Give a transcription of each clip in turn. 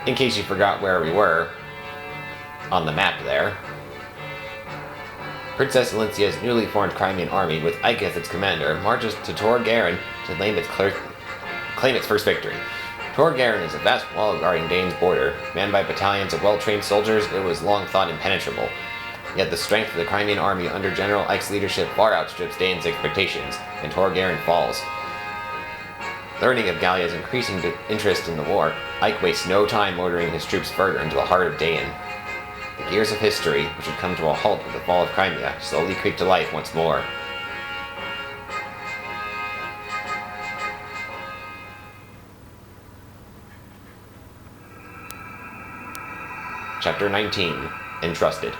In case you forgot where we were on the map there, Princess Elincia's newly formed Crimean army, with Ike as its commander, marches to Tor Garen to claim its first victory. Tor Garen is a vast wall guarding Dane's border. Manned by battalions of well-trained soldiers, it was long thought impenetrable. Yet the strength of the Crimean army under General Ike's leadership far outstrips Dane's expectations, and Tor Garen falls. Learning of Gallia's increasing interest in the war, Ike wastes no time ordering his troops further into the heart of Dain. The gears of history, which had come to a halt with the fall of Crimea, slowly creep to life once more. Chapter 19. Entrusted.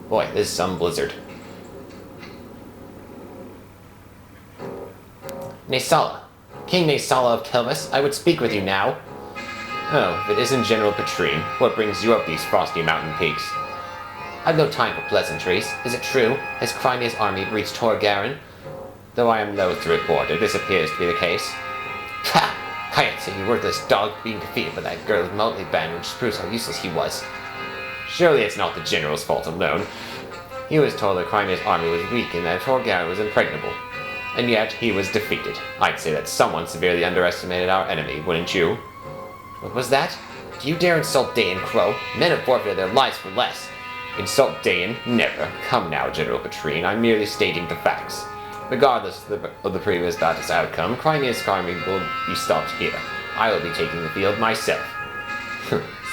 Boy, this is some blizzard. Naesala. King Naesala of Kelvis, I would speak with you now. Oh, if it isn't General Petrine, what brings you up these frosty mountain peaks? I've no time for pleasantries. Is it true? Has Crimea's army reached Tor Garen? Though I am loath to report it, this appears to be the case. Ha! Kayatsu, you worthless dog, being defeated by that girl's motley band, which proves how useless he was. Surely it's not the general's fault alone. He was told that Crimea's army was weak and that Tor Garen was impregnable. And yet, he was defeated. I'd say that someone severely underestimated our enemy, wouldn't you? What was that? Do you dare insult Dain, Crow? Men have forfeited their lives for less. Insult Dain? Never. Come now, General Petrine, I'm merely stating the facts. Regardless of the previous battle's outcome, Crimea's army will be stopped here. I will be taking the field myself.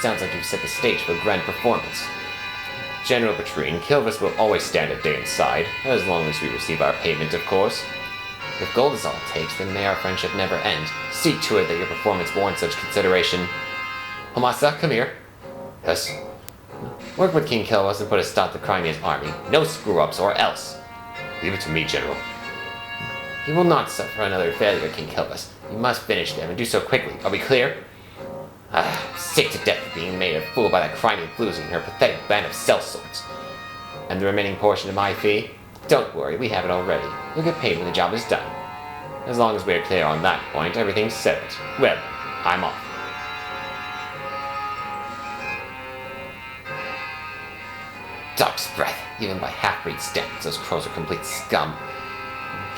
Sounds like you've set the stage for a grand performance. General Petrine, Kilvis will always stand at Dane's side, as long as we receive our payment, of course. If gold is all it takes, then may our friendship never end. See to it that your performance warrants such consideration. Homasa, come here. Yes. Work with King Kilvis and put a stop to Crimea's army. No screw-ups or else. Leave it to me, General. You will not suffer another failure, King Kilvis. You must finish them and do so quickly. Are we clear? Sick to death of being made a fool by that Crimean floozy and her pathetic band of sellswords. And the remaining portion of my fee? Don't worry, we have it already. You'll get paid when the job is done. As long as we're clear on that point, everything's settled. Well, I'm off. Dog's breath. Even by half-breed standards, those crows are complete scum.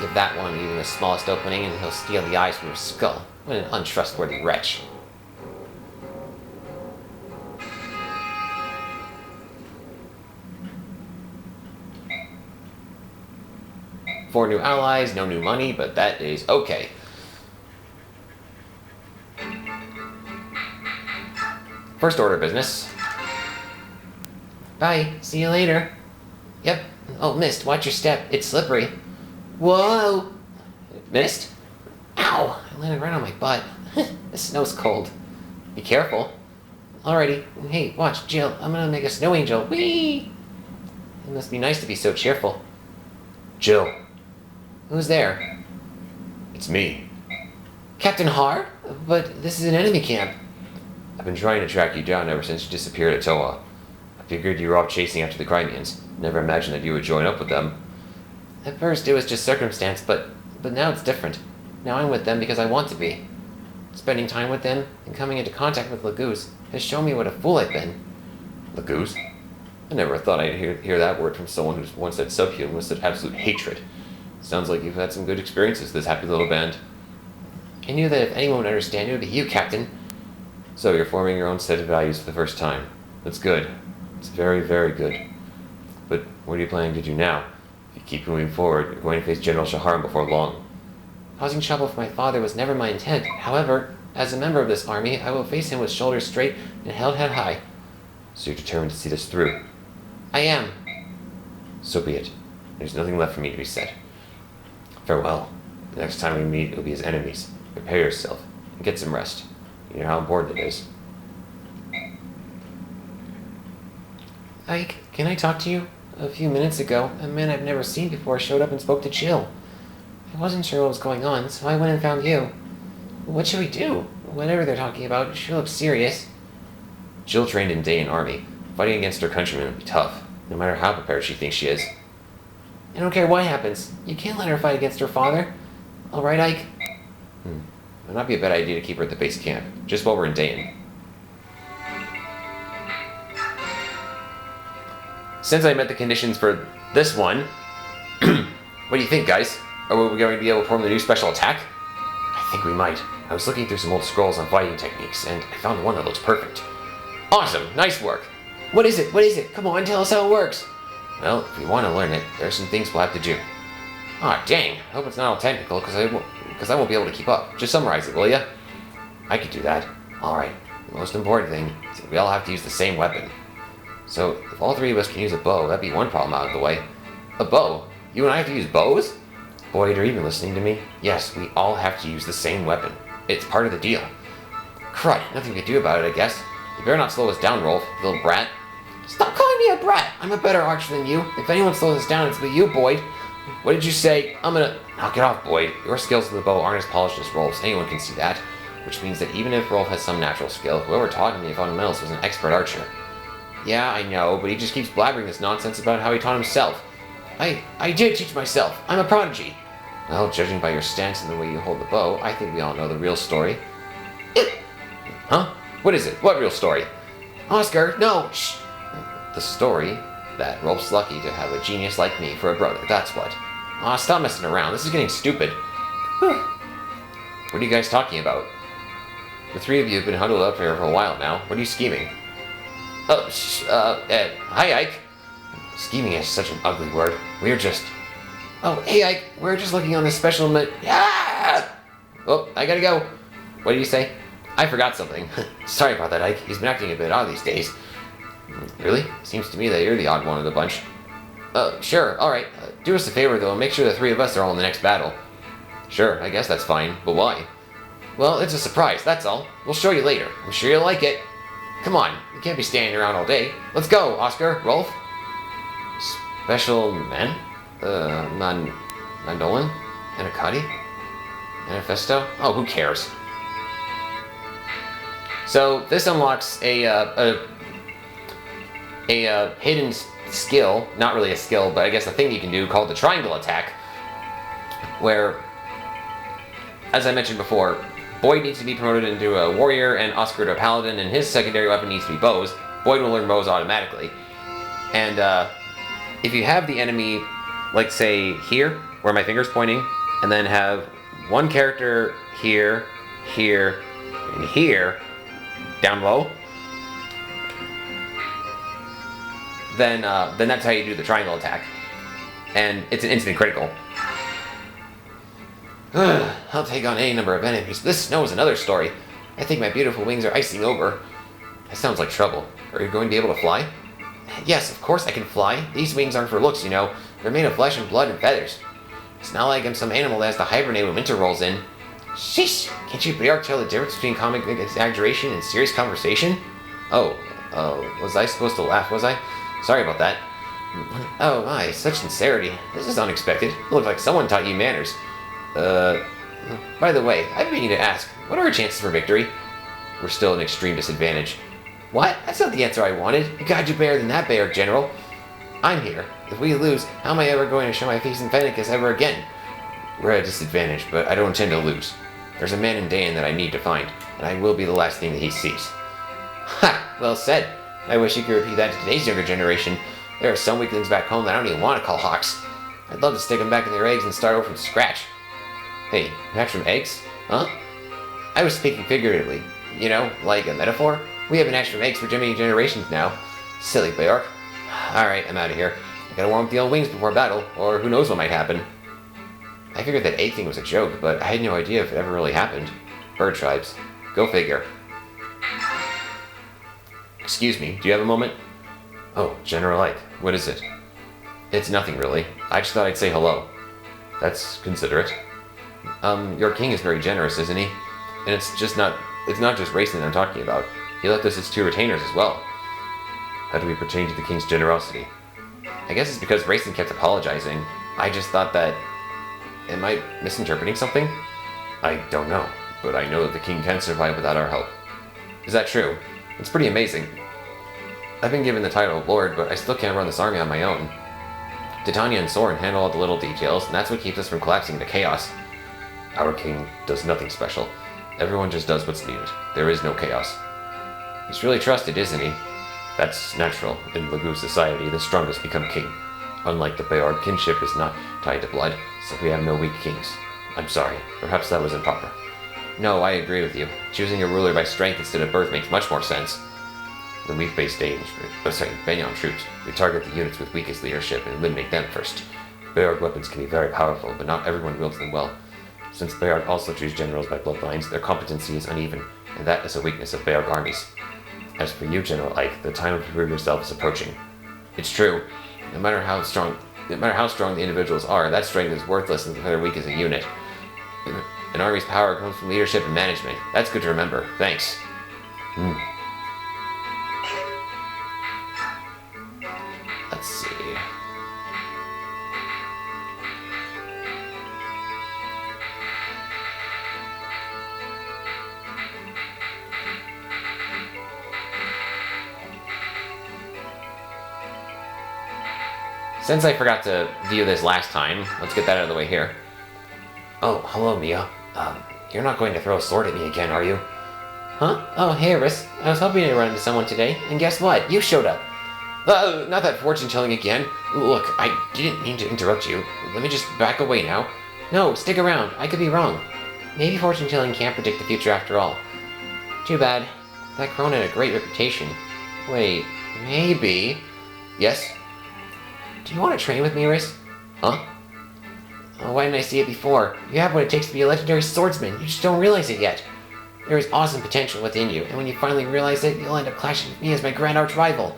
Give that one even the smallest opening and he'll steal the eyes from her skull. What an untrustworthy wretch. 4 new allies, no new money, but that is okay. First order business. Bye, see you later. Yep. Oh, missed, watch your step, it's slippery. Whoa! Missed? Ow! I landed right on my butt. The snow's cold. Be careful. Alrighty. Hey, watch, Jill, I'm gonna make a snow angel. Whee! It must be nice to be so cheerful. Jill. Who's there? It's me. Captain Har? But this is an enemy camp. I've been trying to track you down ever since you disappeared at Toa. I figured you were off chasing after the Crimeans. Never imagined that you would join up with them. At first it was just circumstance, but now it's different. Now I'm with them because I want to be. Spending time with them and coming into contact with Laguz has shown me what a fool I've been. Laguz? I never thought I'd hear that word from someone who's once said subhuman with such absolute hatred. Sounds like you've had some good experiences with this happy little band. I knew that if anyone would understand, it would be you, Captain. So you're forming your own set of values for the first time. That's good. It's very, very good. But what are you planning to do now? If you keep moving forward, you're going to face General Shaharm before long. Causing trouble for my father was never my intent. However, as a member of this army, I will face him with shoulders straight and held head high. So you're determined to see this through? I am. So be it. There's nothing left for me to be said. Farewell. The next time we meet, it will be as enemies. Prepare yourself and get some rest. You know how important it is. Ike, can I talk to you? A few minutes ago, a man I've never seen before showed up and spoke to Jill. I wasn't sure what was going on, so I went and found you. What should we do? Whatever they're talking about, she looks serious. Jill trained in Dain army. Fighting against her countrymen would be tough, no matter how prepared she thinks she is. I don't care what happens. You can't let her fight against her father. All right, Ike? It would not be a bad idea to keep her at the base camp, just while we're in Dayton. Since I met the conditions for this one, what do you think, guys? Are we going to be able to perform the new special attack? I think we might. I was looking through some old scrolls on fighting techniques, and I found one that looks perfect. Awesome! Nice work! What is it? What is it? Come on, tell us how it works! Well, if we want to learn it, there are some things we'll have to do. Aw, dang! I hope it's not all technical, because I won't be able to keep up. Just summarize it, will ya? I could do that. Alright, the most important thing is that we all have to use the same weapon. So, if all three of us can use a bow, that'd be one problem out of the way. A bow? You and I have to use bows? Boyd, are you even listening to me? Yes, we all have to use the same weapon. It's part of the deal. Crud, nothing we can do about it, I guess. You better not slow us down, Rolf, little brat. Stop calling me a brat! I'm a better archer than you. If anyone slows us down, it's be you, Boyd. What did you say? I'm gonna... Knock it off, Boyd. Your skills with the bow aren't as polished as Rolf's. Anyone can see that. Which means that even if Rolf has some natural skill, whoever taught him the fundamentals was an expert archer. Yeah, I know, but he just keeps blabbering this nonsense about how he taught himself. I did teach myself. I'm a prodigy. Well, judging by your stance and the way you hold the bow, I think we all know the real story. Huh? What is it? What real story? Oscar, no! Shh! The story that Rolf's lucky to have a genius like me for a brother, that's what. Aw, stop messing around. This is getting stupid. What are you guys talking about? The three of you have been huddled up here for a while now. What are you scheming? Hi, Ike. Scheming is such an ugly word. We're just... Oh, hey, Ike. We're just looking on this special Yeah! Oh, I gotta go. What did you say? I forgot something. Sorry about that, Ike. He's been acting a bit odd these days. Really? Seems to me that you're the odd one of the bunch. Sure, alright. Do us a favor, though, and make sure the three of us are all in the next battle. Sure, I guess that's fine, but why? Well, it's a surprise, that's all. We'll show you later. I'm sure you'll like it. Come on, you can't be standing around all day. Let's go, Oscar, Rolf. Special men? Mandolin? Anacati? Manifesto? Oh, who cares? So, this unlocks a hidden skill, not really a skill, but I guess a thing you can do called the triangle attack, where, as I mentioned before, Boyd needs to be promoted into a warrior and Oscar to a paladin, and his secondary weapon needs to be bows. Boyd will learn bows automatically. And if you have the enemy, like say here, where my finger's pointing, and then have one character here, here, and here, down low, then that's how you do the triangle attack. And it's an instant critical. I'll take on any number of enemies. This snow is another story. I think my beautiful wings are icing over. That sounds like trouble. Are you going to be able to fly? Yes, of course I can fly. These wings aren't for looks, you know. They're made of flesh and blood and feathers. It's not like I'm some animal that has to hibernate when winter rolls in. Sheesh! Can't you Bayark tell the difference between comic exaggeration and serious conversation? Oh, was I supposed to laugh, was I? Sorry about that. Oh my, such sincerity. This is unexpected. It looked like someone taught you manners. By the way, I've been meaning to ask, what are our chances for victory? We're still at an extreme disadvantage. What? That's not the answer I wanted. You gotta do better than that, Bayark General. I'm here. If we lose, how am I ever going to show my face in Fennicus ever again? We're at a disadvantage, but I don't intend to lose. There's a man in Dayan that I need to find, and I will be the last thing that he sees. Ha! Well said. I wish you could repeat that to today's younger generation. There are some weaklings back home that I don't even want to call hawks. I'd love to stick them back in their eggs and start over from scratch. Hey, hatch from eggs? Huh? I was speaking figuratively. You know, like a metaphor? We haven't hatched from eggs for many generations now. Silly Bayark. Alright, I'm out of here. I gotta warm up the old wings before battle, or who knows what might happen. I figured that egg thing was a joke, but I had no idea if it ever really happened. Bird tribes. Go figure. Excuse me, do you have a moment? Oh, General Ike, what is it? It's nothing really. I just thought I'd say hello. That's considerate. Your king is very generous, isn't he? And it's not just racing that I'm talking about. He left us his 2 retainers as well. How do we pertain to the king's generosity? I guess it's because Racing kept apologizing. I just thought that... Am I misinterpreting something? I don't know, but I know that the king can survive without our help. Is that true? It's pretty amazing. I've been given the title of Lord, but I still can't run this army on my own. Titania and Soren handle all the little details, and that's what keeps us from collapsing into chaos. Our king does nothing special. Everyone just does what's needed. There is no chaos. He's really trusted, isn't he? That's natural. In Lagu society, the strongest become king. Unlike the Bayard, kinship is not tied to blood, so we have no weak kings. I'm sorry. Perhaps that was improper. No, I agree with you. Choosing a ruler by strength instead of birth makes much more sense. The weak-based Banyan troops. We target the units with weakest leadership and eliminate them first. Bayard weapons can be very powerful, but not everyone wields them well. Since Bayard also choose generals by bloodlines, their competency is uneven, and that is a weakness of Bayard armies. As for you, General Ike, the time to prove yourself is approaching. It's true. No matter how strong the individuals are, that strength is worthless if they're weak as a unit. An army's power comes from leadership and management. That's good to remember. Thanks. Let's see. Since I forgot to view this last time, let's get that out of the way here. Oh, hello, Mia. You're not going to throw a sword at me again, are you? Huh? Oh, hey, Iris. I was hoping to run into someone today, and guess what? You showed up. Not that fortune-telling again. Look, I didn't mean to interrupt you. Let me just back away now. No, stick around. I could be wrong. Maybe fortune-telling can't predict the future after all. Too bad. That crone had a great reputation. Wait, maybe... Yes? Do you want to train with me, Iris? Huh? Oh, why didn't I see it before? You have what it takes to be a legendary swordsman. You just don't realize it yet. There is awesome potential within you, and when you finally realize it, you'll end up clashing with me as my grand arch rival.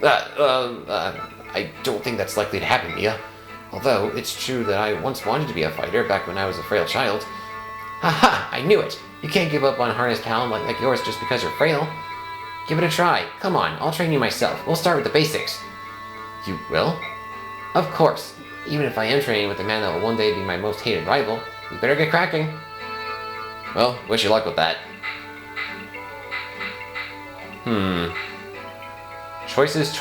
I don't think that's likely to happen, Mia. Although, it's true that I once wanted to be a fighter back when I was a frail child. Haha, I knew it! You can't give up on harnessed talent like yours just because you're frail. Give it a try. Come on, I'll train you myself. We'll start with the basics. You will? Of course. Even if I am training with the man that will one day be my most hated rival, we better get cracking. Well, wish you luck with that. Choices.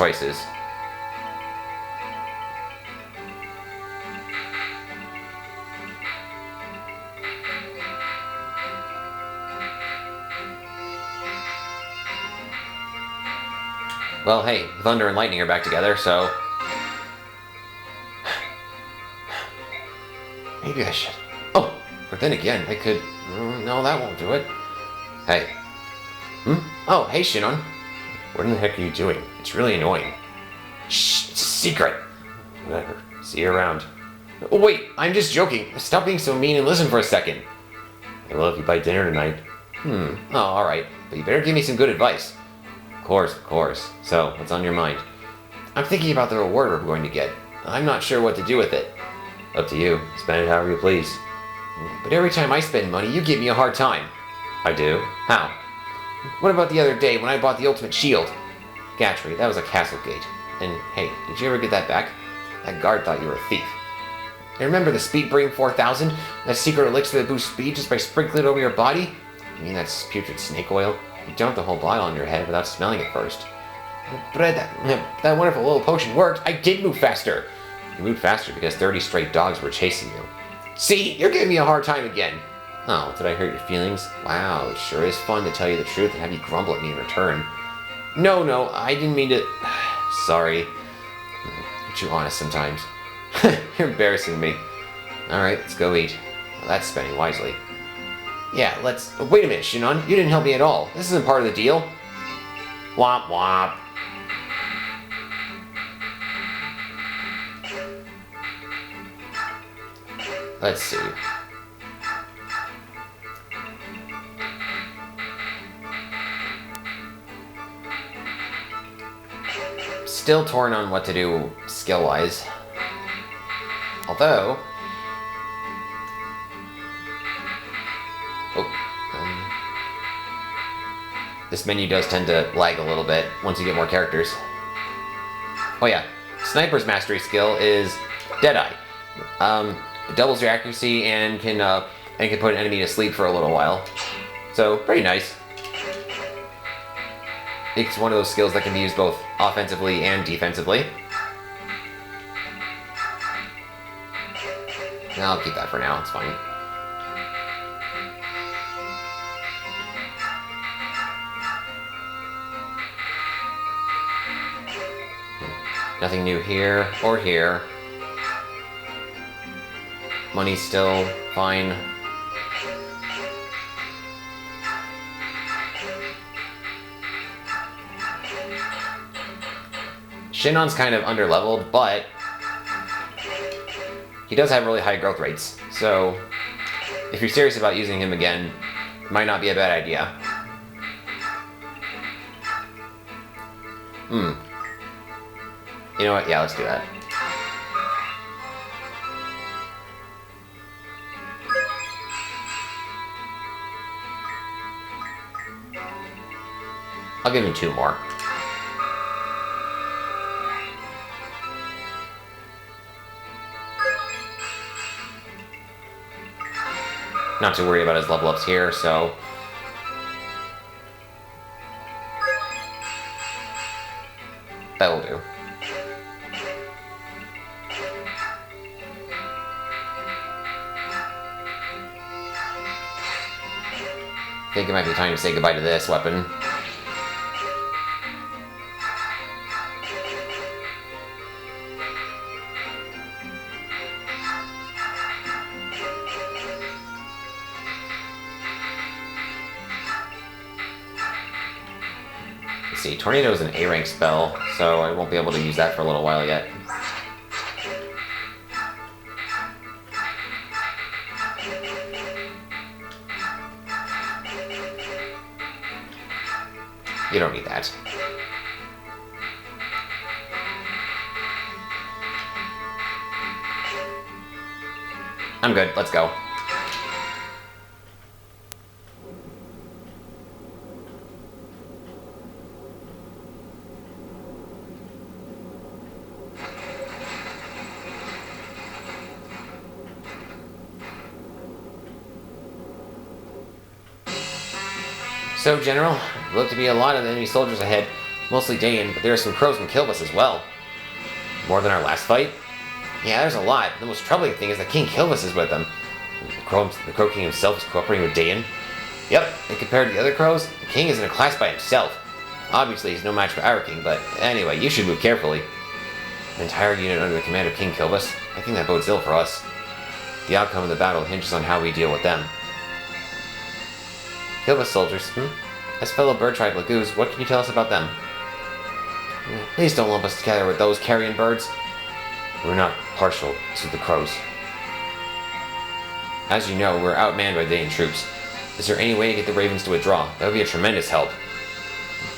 Well, hey, Thunder and Lightning are back together, so... Maybe I should... Oh, but then again, I could... No, that won't do it. Hey. Oh, hey, Shinon. What in the heck are you doing? It's really annoying. Shh, it's a secret. Whatever. See you around. Oh, wait, I'm just joking. Stop being so mean and listen for a second. I will if you buy dinner tonight. Oh, alright. But you better give me some good advice. Of course. So, what's on your mind? I'm thinking about the reward we're going to get. I'm not sure what to do with it. Up to you. Spend it however you please. But every time I spend money, you give me a hard time. I do? How? What about the other day when I bought the ultimate shield? Gatry, that was a castle gate. And hey, did you ever get that back? That guard thought you were a thief. And remember the Speed Brain 4000? That secret elixir that boosts speed just by sprinkling it over your body? You mean that's putrid snake oil? You dump the whole bottle on your head without smelling it first. But that wonderful little potion worked. I did move faster. You moved faster because 30 stray dogs were chasing you. See, you're giving me a hard time again. Oh, did I hurt your feelings? Wow, it sure is fun to tell you the truth and have you grumble at me in return. No, I didn't mean to... Sorry. You're too honest sometimes. You're embarrassing me. Alright, let's go eat. Well, that's spending wisely. Yeah, let's... Wait a minute, Shinon. You didn't help me at all. This isn't part of the deal. Womp womp. Let's see. Still torn on what to do skill-wise. Although... this menu does tend to lag a little bit once you get more characters. Oh yeah, Sniper's Mastery skill is Deadeye. It doubles your accuracy and can put an enemy to sleep for a little while. So, pretty nice. It's one of those skills that can be used both offensively and defensively. I'll keep that for now, it's fine. Nothing new here or here. Money's still fine. Shinnon's kind of underleveled, but he does have really high growth rates. So if you're serious about using him again, it might not be a bad idea. You know what? Yeah, let's do that. I'll give him 2 more. Not to worry about his level ups here, so... that will do. I think it might be time to say goodbye to this weapon. Let's see, Tornado is an A-rank spell, so I won't be able to use that for a little while yet. You don't need that. I'm good, let's go. So, General, there look to be a lot of enemy soldiers ahead, mostly Dayan, but there are some crows from Kilbus as well. More than our last fight? Yeah, there's a lot. The most troubling thing is that King Kilbus is with them. The Crow King himself is cooperating with Dayan. Yep, and compared to the other crows, the King is in a class by himself. Obviously, he's no match for our King, but anyway, you should move carefully. An entire unit under the command of King Kilbus? I think that bodes ill for us. The outcome of the battle hinges on how we deal with them. Kilbus soldiers, As fellow bird tribe Lagoos, what can you tell us about them? Please don't lump us together with those carrion birds. We're not partial to the crows. As you know, we're outmanned by Dayan troops. Is there any way to get the ravens to withdraw? That would be a tremendous help.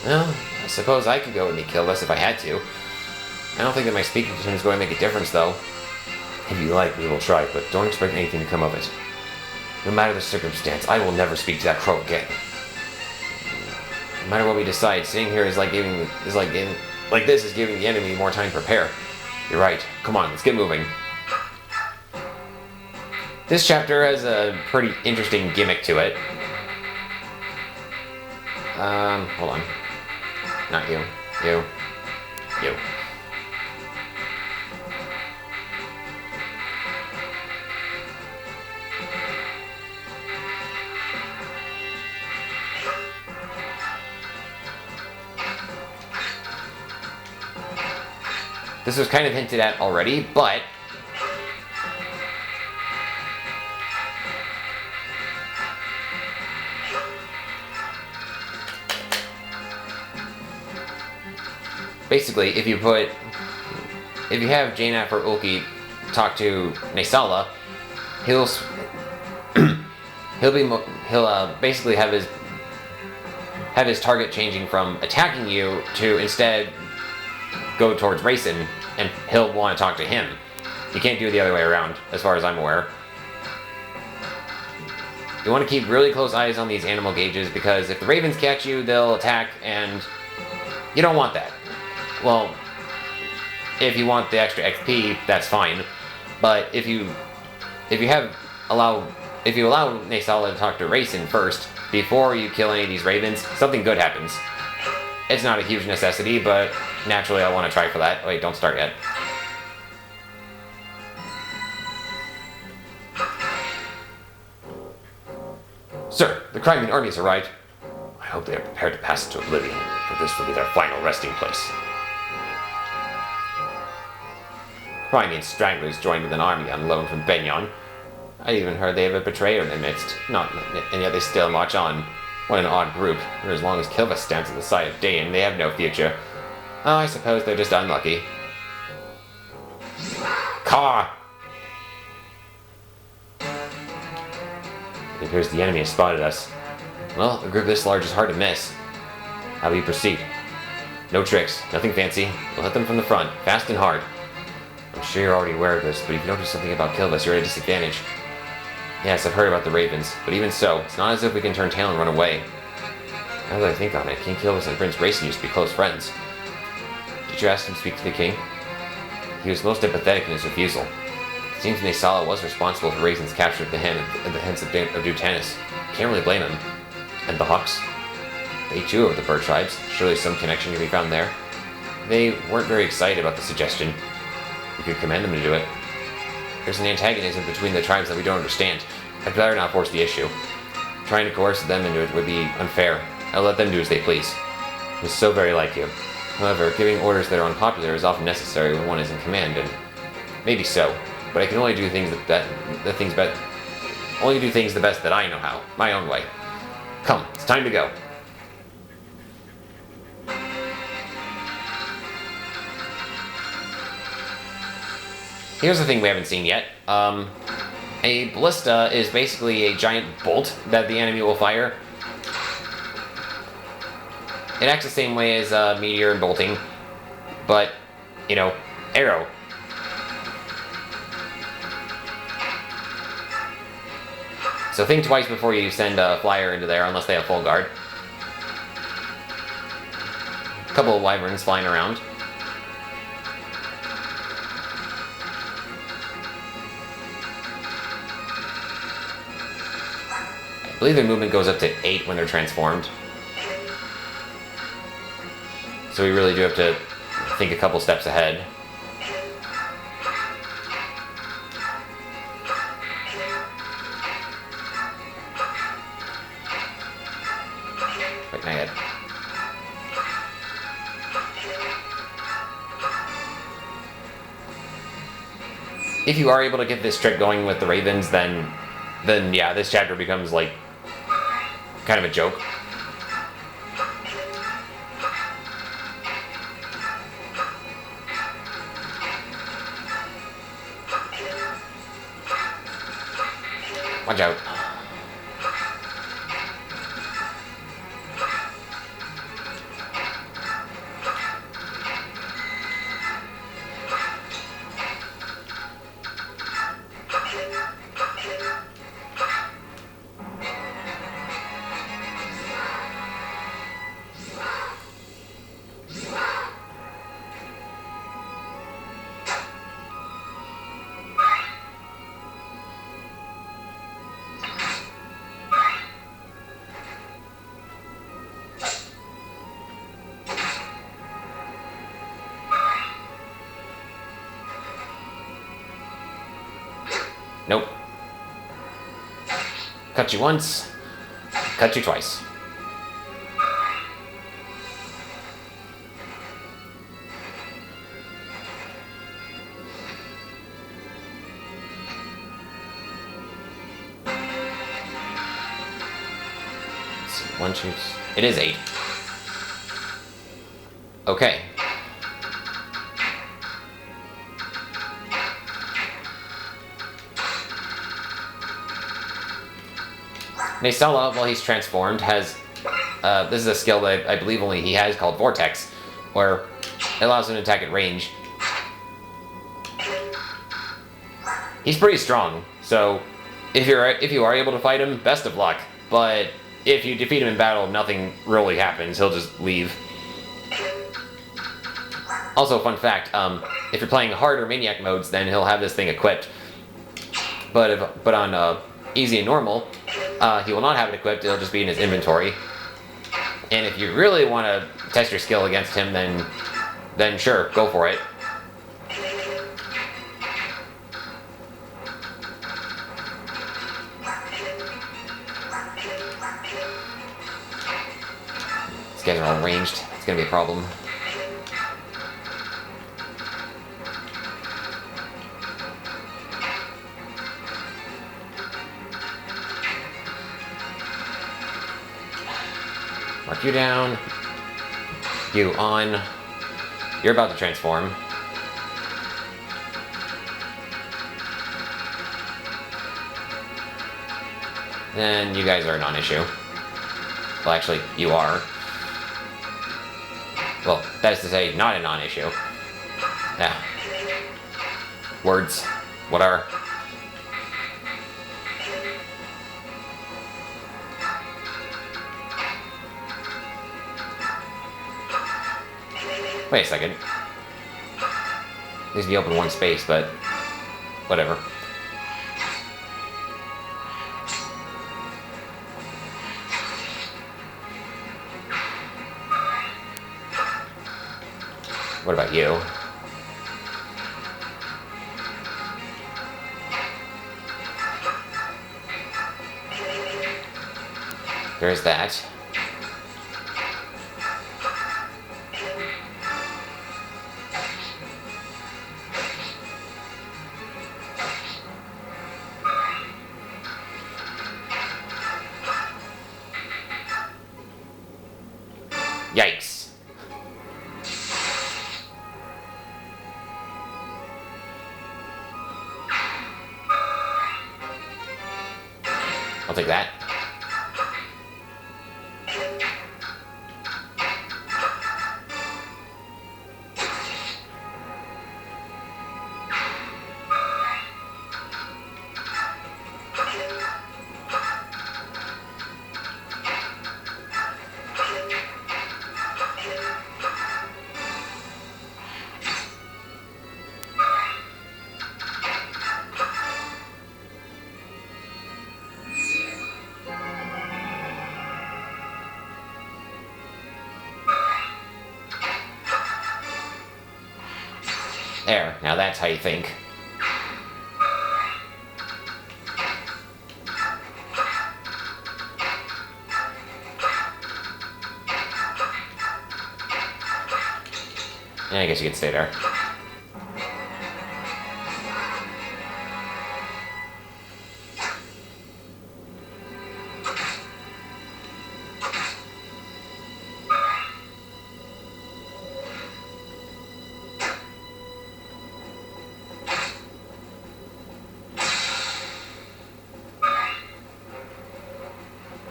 Well, I suppose I could go and meet Kilbus if I had to. I don't think that my speaking to him is going to make a difference, though. If you like, we will try, but don't expect anything to come of it. No matter the circumstance, I will never speak to that crow again. No matter what we decide, sitting here is like giving the enemy more time to prepare. You're right. Come on, let's get moving. This chapter has a pretty interesting gimmick to it. Hold on. Not you. You. You. This was kind of hinted at already, but basically, if you have Jaina or Ulki talk to Naesala, he'll basically have his target changing from attacking you to instead go towards Rayson, and he'll want to talk to him. You can't do it the other way around, as far as I'm aware. You want to keep really close eyes on these animal gauges, because if the ravens catch you, they'll attack, and you don't want that. Well, if you want the extra XP, that's fine. But if you allow Naesala to talk to Rayson first, before you kill any of these ravens, something good happens. It's not a huge necessity, but naturally I want to try for that. Wait, don't start yet. Crimean army has arrived. I hope they are prepared to pass into oblivion, for this will be their final resting place. Crimean stragglers joined with an army on loan from Benyon. I even heard they have a betrayer in their midst, and yet they still march on. What an odd group, for as long as Kilvas stands at the side of Dain, they have no future. Oh, I suppose they're just unlucky. Caw! It appears the enemy has spotted us. Well, a group this large is hard to miss. How will you proceed? No tricks, nothing fancy. We'll hit them from the front, fast and hard. I'm sure you're already aware of this, but if you notice something about Kilvas, you're at a disadvantage. Yes, I've heard about the Ravens, but even so, it's not as if we can turn tail and run away. Now that I think on it, King Kilvas and Prince Racing used to be close friends. Did you ask him to speak to the king? He was most empathetic in his refusal. It seems Naesala was responsible for Raisin's capture at the hands of Dutanis. Can't really blame him. And the Hawks? They too are the bird tribes. Surely some connection can be found there. They weren't very excited about the suggestion. We could command them to do it. There's an antagonism between the tribes that we don't understand. I'd better not force the issue. Trying to coerce them into it would be unfair. I'll let them do as they please. It's so very like you. However, giving orders that are unpopular is often necessary when one is in command, and maybe so. But I can only do things only do things the best that I know how, my own way. Come, it's time to go. Here's the thing we haven't seen yet. A ballista is basically a giant bolt that the enemy will fire. It acts the same way as meteor and bolting, but, you know, arrow. So think twice before you send a flyer into there, unless they have full guard. A couple of wyverns flying around. I believe their movement goes up to 8 when they're transformed. So we really do have to think a couple steps ahead. Wait, not yet. If you are able to get this trick going with the Ravens, then yeah, this chapter becomes like kind of a joke. Watch out. Nope. Cut you once, cut you twice. Let's see, 1, 2, it is 8. Okay. Naesala, while he's transformed, has, this is a skill that I believe only he has, called Vortex, where it allows him to attack at range. He's pretty strong, so if you are able to fight him, best of luck. But if you defeat him in battle, nothing really happens, he'll just leave. Also, fun fact, if you're playing harder Maniac modes, then he'll have this thing equipped. But on easy and normal, he will not have it equipped, it'll just be in his inventory. And if you really want to test your skill against him, then sure, go for it. guys are all ranged. It's gonna be a problem. Mark you down. You on. You're about to transform. And you guys are a non-issue. Well, actually, you are. Well, that is to say, not a non-issue. Yeah. Words. Whatever. Wait a second. Needs to be open one space, but whatever. What about you? There's that. Yikes. I'll take that. There, now that's how you think. Yeah, I guess you could stay there.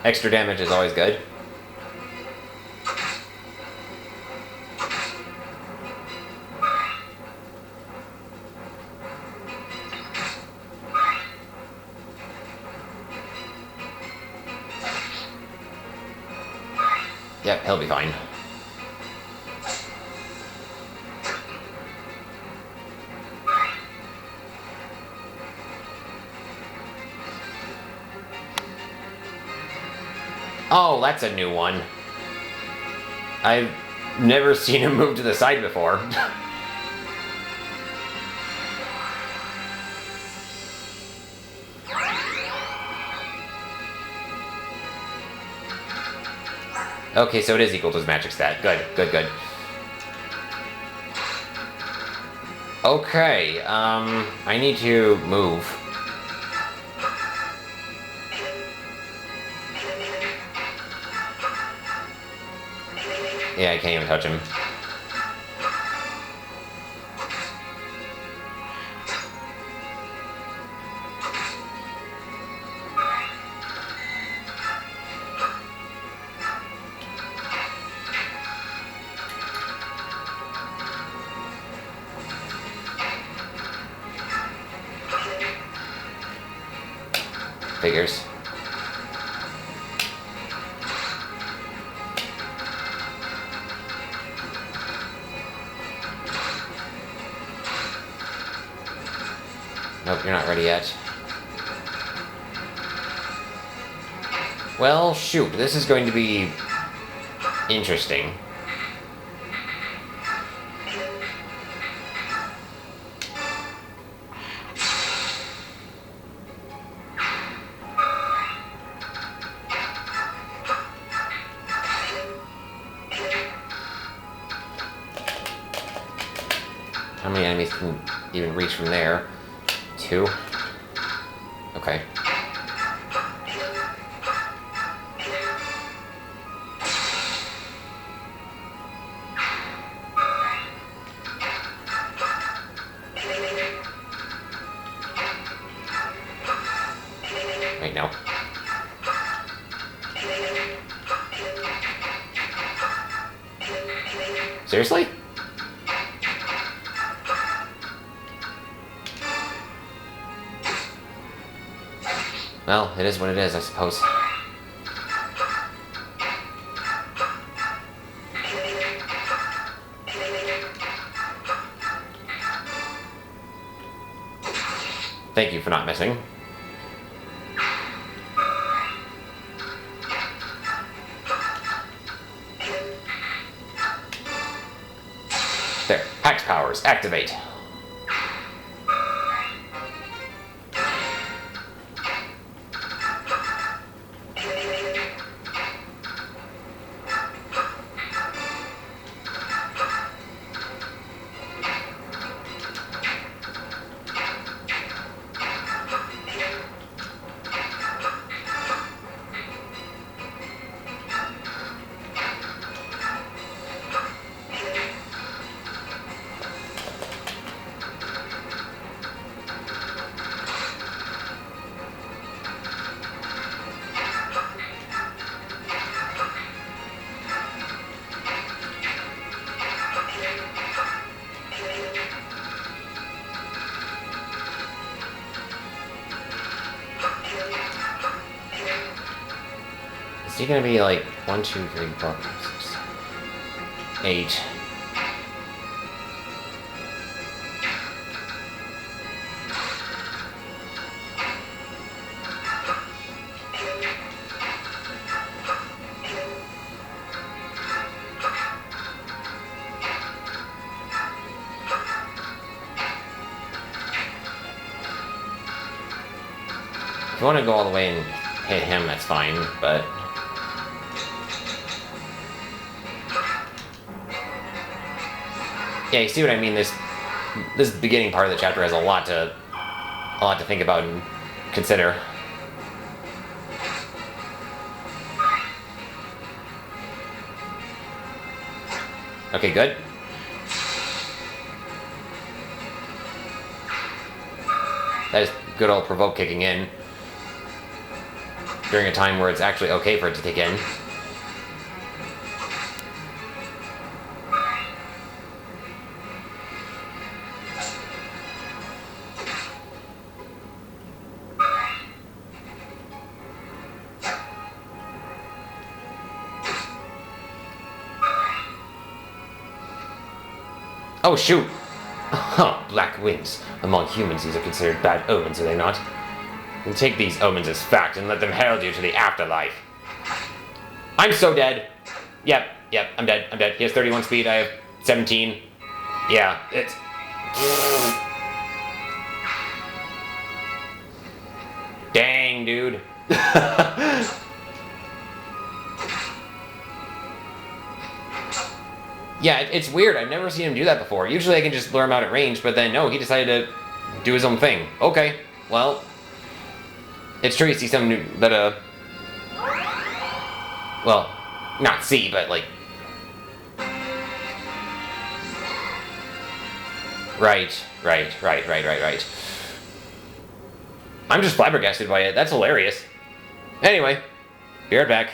Extra damage is always good. Yep, he'll be fine. Oh, that's a new one. I've never seen him move to the side before. Okay, so it is equal to his magic stat. Good, good, good. Okay, I need to move. Yeah, I can't even touch him. Figures. Nope, you're not ready yet. Well, shoot, this is going to be interesting. How many enemies can even reach from there? 2? Okay. Wait, no. Seriously? Well, it is what it is, I suppose. Thank you for not missing. There, Pax powers, activate. Is he gonna be like 1, 2, 3, 4, 5, 6, 8? If you want to go all the way and hit him, that's fine, but... Yeah, you see what I mean? This beginning part of the chapter has a lot to think about and consider. Okay, good. That is good old provoke kicking in during a time where it's actually okay for it to kick in. Oh, shoot! Huh, black winds. Among humans, these are considered bad omens, are they not? You take these omens as fact and let them herald you to the afterlife. I'm so dead! Yep, I'm dead. He has 31 speed, I have 17. Yeah, it's... Dang, dude. Yeah, it's weird. I've never seen him do that before. Usually I can just lure him out at range, but then no, he decided to do his own thing. Okay, well, it's true you see something new that, well, not see, but like... Right. I'm just flabbergasted by it. That's hilarious. Anyway, be right back.